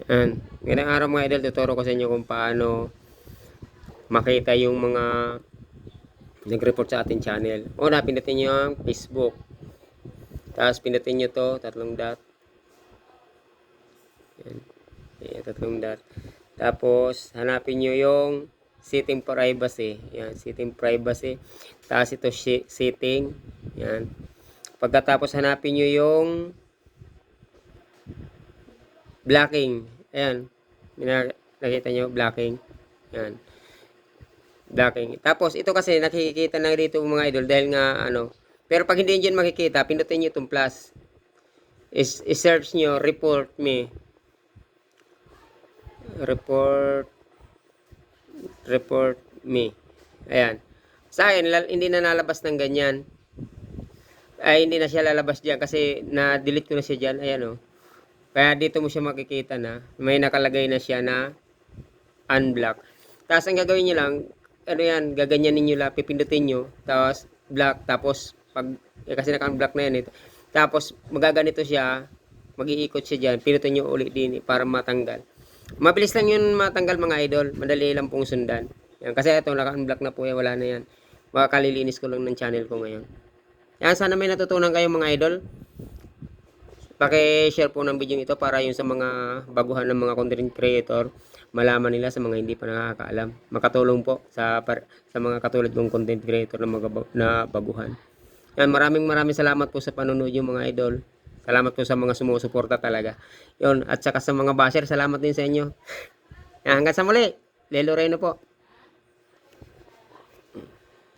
Ngayong araw mga idol, tuturo ko sa inyo kung paano makita yung mga nag-report sa ating channel. Una, pindutin nyo ang Facebook. Tapos pindutin nyo to, tatlong dot. Yan. Yan, tatlong dot. Tapos, hanapin nyo yung setting privacy. Yan, setting privacy. Tapos ito, setting. Yan. Pagkatapos, hanapin nyo yung blocking. Ayan. Nakita nyo, blocking. Yan. Blocking. Tapos, ito kasi nakikita na dito mga idol dahil nga ano. Pero pag hindi nyo makikita, pindutin nyo itong plus. I-search nyo, report me. Report me. Ayan. Sa akin, hindi na nalabas ng ganyan. Ay, hindi na siya lalabas dyan kasi na-delete ko na siya dyan. Ayan o. Kaya dito mo siya makikita na. May nakalagay na siya na unblock. Tapos, ang gagawin nyo lang, ano yan, gaganyanin nyo lang, pipindutin nyo. Tapos, block. Tapos, kasi naka-unblock na yan. Tapos, magaganito siya. Mag-iikot siya dyan. Pindutin nyo ulit din para matanggal. Mabilis lang yun matanggal mga idol. Madali lang pong sundan. Yan, kasi ito, naka-unblock na po yan. Wala na yan. Makakalilinis ko lang ng channel ko ngayon. Yan, sana may natutunan kayo mga idol. Paki-share po ng video ito para yung sa mga baguhan ng mga content creator, malaman nila sa mga hindi pa nakakaalam. Makatulong po sa mga katulad kong content creator na baguhan. Yan, maraming salamat po sa panonood yung mga idol. Salamat po sa mga sumusuporta talaga. Yun, at saka sa mga basher, salamat din sa inyo. Yan, hanggang sa muli. Lelo Reno po.